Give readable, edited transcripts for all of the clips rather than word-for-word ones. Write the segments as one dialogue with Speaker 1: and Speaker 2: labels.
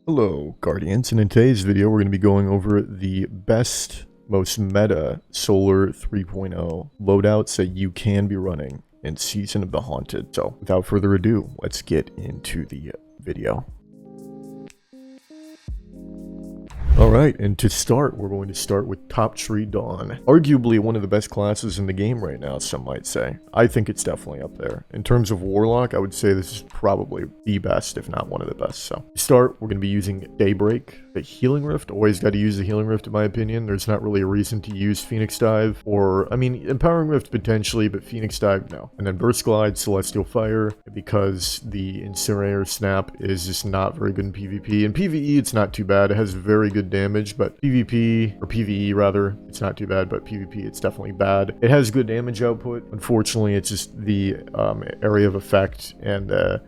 Speaker 1: Hello, Guardians, and in today's video we're going to be going over the best, most meta Solar 3.0 loadouts that you can be running in Season of the Haunted. So, without further ado, let's get into the video. Alright, and to start, we're going to start with Top Tree Dawn. Arguably one of the best classes in the game right now, some might say. I think it's definitely up there. In terms of Warlock, I would say this is probably the best, if not one of the best. So, to start, we're going to be using Daybreak. The Healing Rift, always got to use the Healing Rift in my opinion. There's not really a reason to use Phoenix Dive, or, I mean, Empowering Rift potentially, but Phoenix Dive, no. And then Burst Glide, Celestial Fire, because the Incinerator Snap is just not very good in PvP. In PvE, it's not too bad. It has very good damage, but PvP, or PvE rather, it's not too bad, but PvP, it's definitely bad. It has good damage output. Unfortunately, it's just the area of effect and the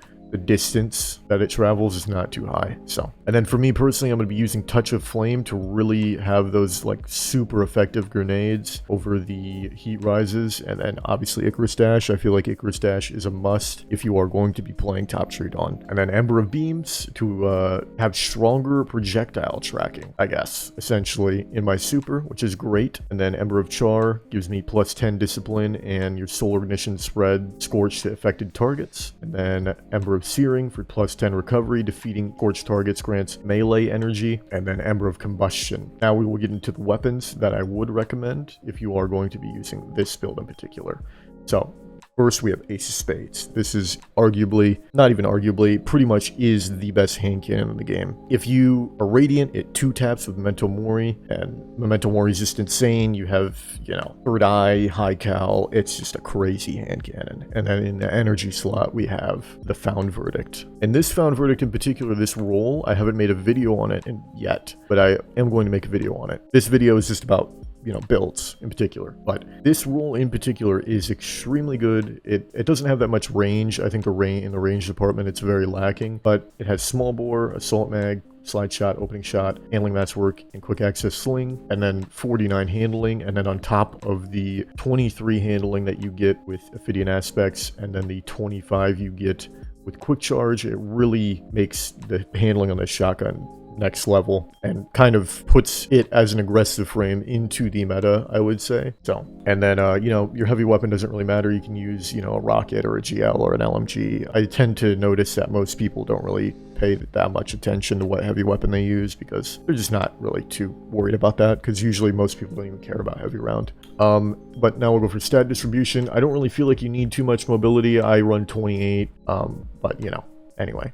Speaker 1: distance that it travels is not too high. So, and then for me personally, I'm going to be using Touch of Flame to really have those like super effective grenades over the heat rises. And then obviously Icarus Dash. I feel like Icarus Dash is a must if you are going to be playing Top Tree Dawn. And then Ember of Beams to have stronger projectile tracking, I guess, essentially in my super, which is great. And then Ember of Char gives me plus 10 discipline and your solar ignition spread scorch to affected targets. And then Ember of Searing for plus 10 recovery, defeating scorched targets grants melee energy, and then Ember of Combustion. Now we will get into the weapons that I would recommend if you are going to be using this build in particular. So, first, we have Ace of Spades. This is arguably, not even arguably, pretty much is the best hand cannon in the game. If you are Radiant, it 2-taps with Memento Mori, and Memento Mori is just insane. You have, you know, Third Eye, High Cal. It's just a crazy hand cannon. And then in the energy slot, we have the Found Verdict. And this Found Verdict in particular, this roll, I haven't made a video on it yet, but I am going to make a video on it. This video is just about, you know, builds in particular, but this roll in particular is extremely good. It doesn't have that much range. I think in the range department it's very lacking, but it has small bore, assault mag, slide shot, opening shot, handling mass work, and quick access sling, and then 49 handling, and then on top of the 23 handling that you get with Ophidian Aspects, and then the 25 you get with quick charge, it really makes the handling on this shotgun next level and kind of puts it as an aggressive frame into the meta, I would say. So, and then, you know, your heavy weapon doesn't really matter. You can use, you know, a rocket or a GL or an LMG. I tend to notice that most people don't really pay that much attention to what heavy weapon they use because they're just not really too worried about that, because usually most people don't even care about heavy round. But now we'll go for stat distribution. I don't really feel like you need too much mobility. I run 28, but you know, anyway.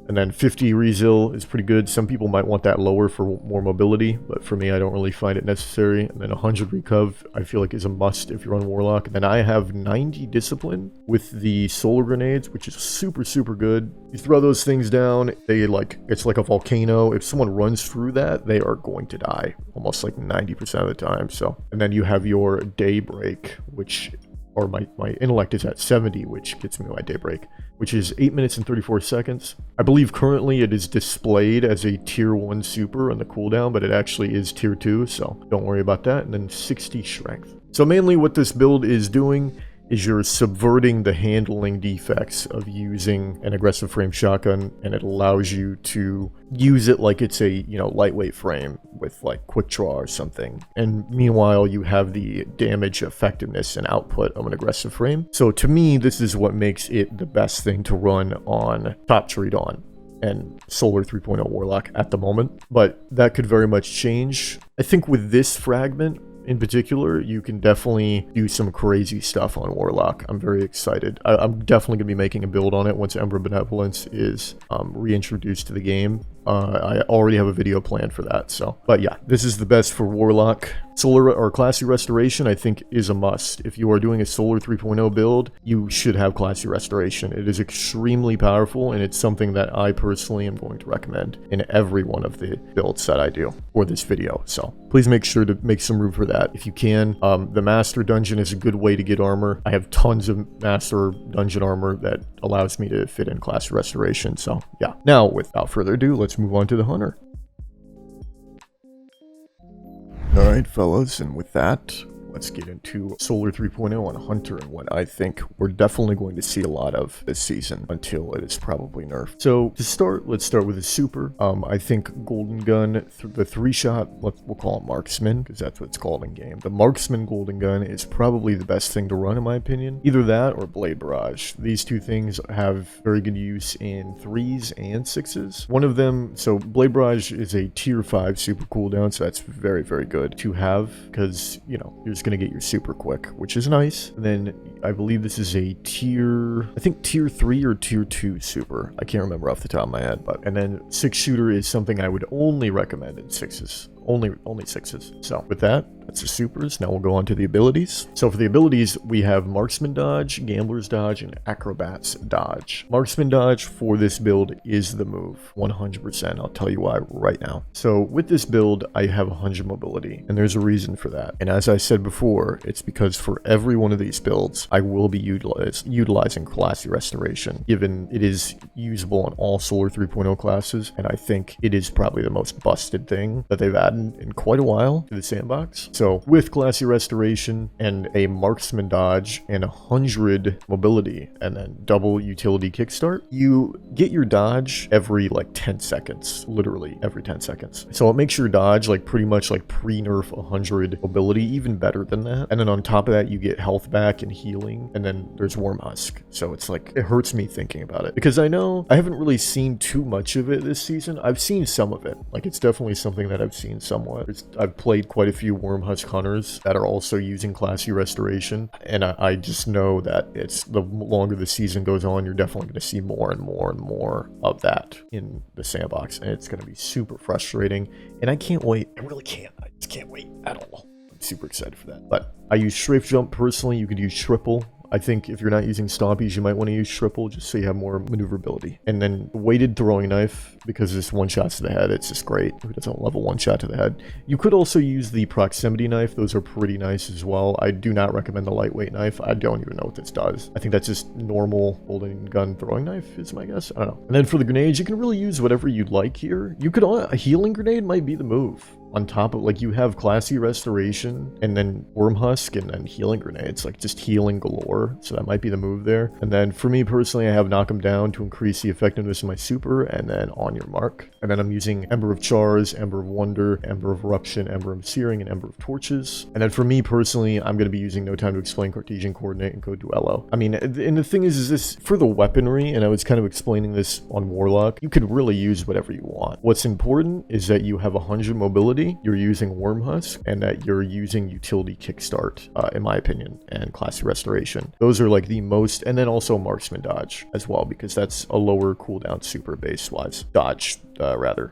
Speaker 1: And then 50 Resil is pretty good. Some people might want that lower for more mobility, but for me, I don't really find it necessary. And then 100 Recuv, I feel like is a must if you're on Warlock. And then I have 90 Discipline with the Solar Grenades, which is super, super good. You throw those things down, it's like a volcano. If someone runs through that, they are going to die almost like 90% of the time. So, and then you have your Daybreak, which, or my intellect is at 70, which gets me my Daybreak, which is 8 minutes and 34 seconds. I believe currently it is displayed as a tier 1 super on the cooldown, but it actually is tier 2, so don't worry about that. And then 60 strength. So mainly what this build is doing is you're subverting the handling defects of using an aggressive frame shotgun, and it allows you to use it like it's a, you know, lightweight frame with like quick draw or something. And meanwhile, you have the damage effectiveness and output of an aggressive frame. So to me, this is what makes it the best thing to run on Top Tree Dawn and Solar 3.0 Warlock at the moment. But that could very much change. I think with this fragment in particular, you can definitely do some crazy stuff on Warlock. I'm very excited. I'm definitely going to be making a build on it once Ember Benevolence is reintroduced to the game. I already have a video planned for that, so. But yeah, this is the best for Warlock. Solar or Classy Restoration, I think, is a must. If you are doing a Solar 3.0 build, you should have Classy Restoration. It is extremely powerful, and it's something that I personally am going to recommend in every one of the builds that I do for this video. So please make sure to make some room for that if you can. The Master Dungeon is a good way to get armor. I have tons of Master Dungeon armor that allows me to fit in Classy Restoration. So yeah. Now, without further ado, let's move on to the Hunter. Alright, fellas, and with that, let's get into Solar 3.0 on Hunter and what I think we're definitely going to see a lot of this season until it is probably nerfed. So to start, let's start with a super. I think Golden Gun, the 3-shot, we'll call it Marksman, because that's what it's called in game. The Marksman Golden Gun is probably the best thing to run in my opinion. Either that or Blade Barrage. These two things have very good use in 3s and 6s. One of them, so Blade Barrage is a tier 5 super cooldown, so that's very, very good to have, because, you know, you're just going to get your super quick, which is nice. And then I believe this is a tier 3 or tier 2 super. I can't remember off the top of my head, but, and then 6-shooter is something I would only recommend in 6s. Only 6s. So with that, that's the supers. Now we'll go on to the abilities. So for the abilities, we have Marksman Dodge, Gambler's Dodge, and Acrobat's Dodge. Marksman Dodge for this build is the move, 100%. I'll tell you why right now. So with this build, I have 100 mobility, and there's a reason for that. And as I said before, it's because for every one of these builds, I will be utilizing Classy Restoration, given it is usable on all Solar 3.0 classes, and I think it is probably the most busted thing that they've added in quite a while to the sandbox. So with Classy Restoration and a Marksman Dodge and 100 mobility and then double utility kickstart, you get your dodge every like 10 seconds, literally every 10 seconds. So it makes your dodge like pretty much like pre-nerf 100 mobility, even better than that. And then on top of that, you get health back and healing, and then there's Wormhusk. So it's like, it hurts me thinking about it, because I know I haven't really seen too much of it this season. I've seen some of it. Like, it's definitely something that I've seen somewhat. I've played quite a few Wormhusk hunters that are also using Classy Restoration, and I just know that it's the longer the season goes on, you're definitely going to see more and more and more of that in the sandbox, and it's going to be super frustrating, and I can't wait. I really can't. I just can't wait at all. I'm super excited for that. But I use Strafe Jump personally. You could use Triple. I think if you're not using Stompies, you might want to use Triple just so you have more maneuverability. And then Weighted Throwing Knife, because it's 1-shots to the head, it's just great. Who doesn't love a 1-shot to the head? You could also use the Proximity Knife. Those are pretty nice as well. I do not recommend the Lightweight Knife. I don't even know what this does. I think that's just normal Golden Gun Throwing Knife is my guess. I don't know. And then for the grenades, you can really use whatever you'd like here. You could, a Healing Grenade might be the move. On top of, like, you have Classy Restoration and then Wormhusk and then Healing Grenades, like just healing galore. So that might be the move there. And then for me personally, I have Knock 'em Down to increase the effectiveness of my super, and then On Your Mark. And then I'm using Ember of Chars, Ember of Wonder, Ember of Eruption, Ember of Searing, and Ember of Torches. And then for me personally, I'm going to be using No Time to Explain, Cartesian Coordinate, and Code Duello. I mean, and the thing is this, for the weaponry, and I was kind of explaining this on Warlock, you could really use whatever you want. What's important is that you have 100 mobility, you're using Wormhusk, and that you're using Utility Kickstart, in my opinion, and Classy Restoration. Those are like the most, and then also Marksman Dodge as well, because that's a lower cooldown super base-wise. Dodge,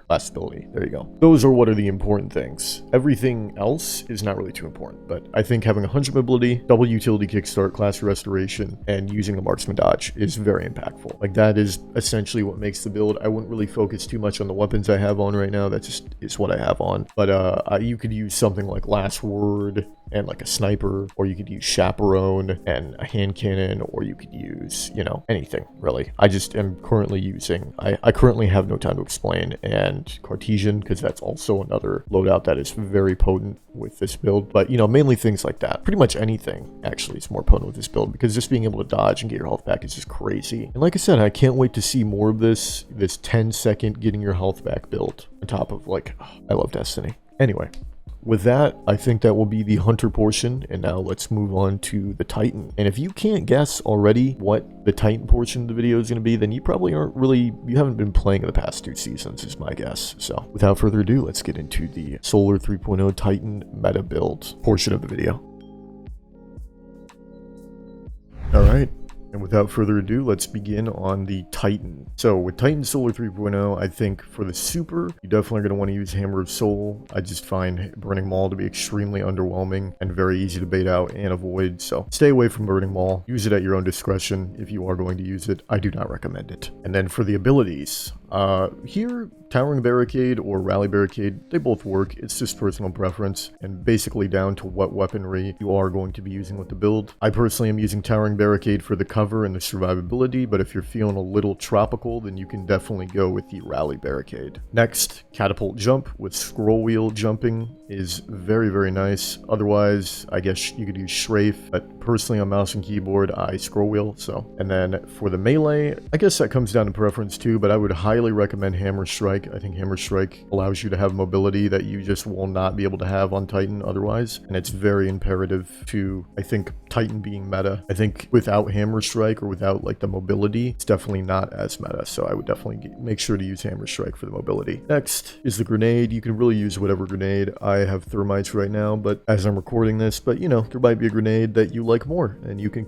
Speaker 1: last ability. There you go. Those are what are the important things. Everything else is not really too important, but I think having 100 mobility, double utility kickstart, Classy Restoration, and using a Marksman Dodge is very impactful. Like, that is essentially what makes the build. I wouldn't really focus too much on the weapons I have on right now. That just is what I have on. But you could use something like Last Word and like a sniper, or you could use Chaperone and a hand cannon, or you could use, you know, anything really. I just am currently using, I currently have No Time to Explain and Cartesian, because that's also another loadout that is very potent with this build. But, you know, mainly things like that. Pretty much anything actually is more potent with this build, because just being able to dodge and get your health back is just crazy. And like I said, I can't wait to see more of this 10-second getting your health back build on top of, like, I love Destiny. Anyway, with that, I think that will be the Hunter portion, and now let's move on to the Titan. And if you can't guess already what the Titan portion of the video is going to be, then you probably you haven't been playing the past 2 seasons, is my guess. So without further ado, let's get into the Solar 3.0 Titan meta build portion of the video. Alright. And without further ado, let's begin on the Titan. So with Titan Solar 3.0, I think for the super, you definitely are going to want to use Hammer of Soul. I just find Burning Maul to be extremely underwhelming and very easy to bait out and avoid. So stay away from Burning Maul. Use it at your own discretion. If you are going to use it, I do not recommend it. And then for the abilities, here, Towering Barricade or Rally Barricade, they both work. It's just personal preference and basically down to what weaponry you are going to be using with the build. I personally am using Towering Barricade for the cover and the survivability, but if you're feeling a little tropical, then you can definitely go with the Rally Barricade. Next, Catapult Jump with Scroll Wheel jumping is very, very nice. Otherwise, I guess you could use Strafe, but personally on mouse and keyboard, I scroll wheel, so. And then for the melee, I guess that comes down to preference too, but I would highly recommend Hammer Strike. I think Hammer Strike allows you to have mobility that you just will not be able to have on Titan otherwise, and it's very imperative to, I think, Titan being meta. I think without Hammer Strike or without like the mobility, it's definitely not as meta, so I would definitely make sure to use Hammer Strike for the mobility. Next is the grenade. You can really use whatever grenade. I have thermites right now, but as I'm recording this, but you know, there might be a grenade that you like more, and you can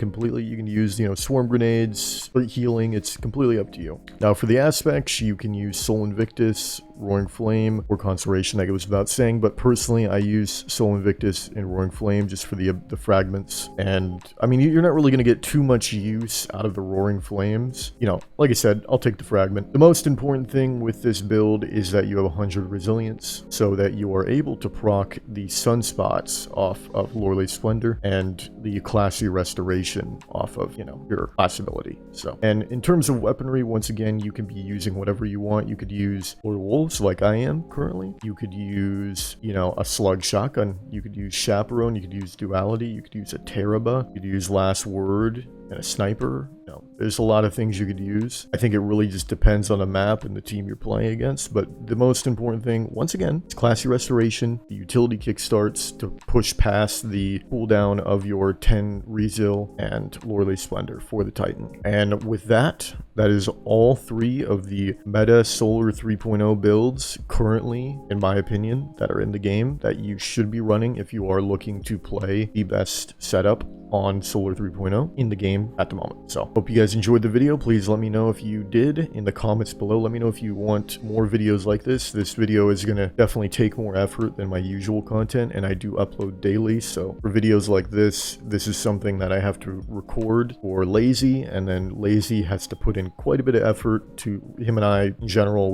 Speaker 1: use, you know, swarm grenades for healing. It's completely up to you. Now for the aspects, you can use Soul Invictus, Roaring Flame, or Conjuration, like it was about saying, but personally I use Soul Invictus and Roaring Flame just for the fragments. And I mean, you're not really going to get too much use out of the Roaring Flames. You know, like I said, I'll take the fragment. The most important thing with this build is that you have 100 resilience, so that you are able to proc the sunspots off of Lorelei Splendor and the classy restoration off of, you know, your class ability. So, and in terms of weaponry, once again, you can be using whatever you want. You could use Lord Wolves like I am currently. You could use, you know, a slug shotgun. You could use Chaperone. You could use Duality. You could use a Teraba. You could use Last Word and a Sniper. You know, there's a lot of things you could use. I think it really just depends on the map and the team you're playing against, but the most important thing, once again, is classy restoration. The utility kick starts to push past the cooldown of your 10 Resil and Lorelei Splendor for the Titan. And with that, that is all 3 of the meta Solar 3.0 builds currently, in my opinion, that are in the game that you should be running if you are looking to play the best setup on Solar 3.0 in the game at the moment. So hope you guys enjoyed the video. Please let me know if you did in the comments below. Let me know if you want more videos like this. This video is going to definitely take more effort than my usual content, and I do upload daily. So for videos like this is something that I have to record for Lazy, and then Lazy has to put in quite a bit of effort to him and I. In general,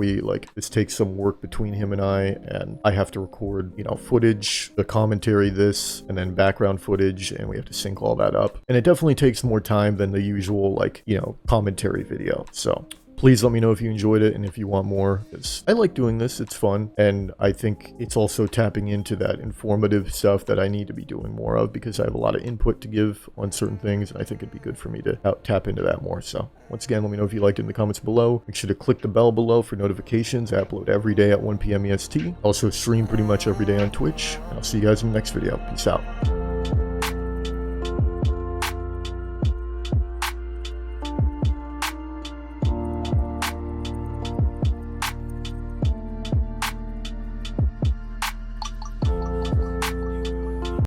Speaker 1: this takes some work between him and I have to record, you know, footage, the commentary, and then background footage, and we have to sync all that up, and it definitely takes more time than the usual, like, you know, commentary video. So please let me know if you enjoyed it and if you want more, because I like doing this. It's fun, and I think it's also tapping into that informative stuff that I need to be doing more of, because I have a lot of input to give on certain things, and I think it'd be good for me to tap into that more. So once again, let me know if you liked it in the comments below. Make sure to click the bell below for notifications. I upload every day at 1 p.m. EST. Also stream pretty much every day on Twitch, and I'll see you guys in the next video. Peace out.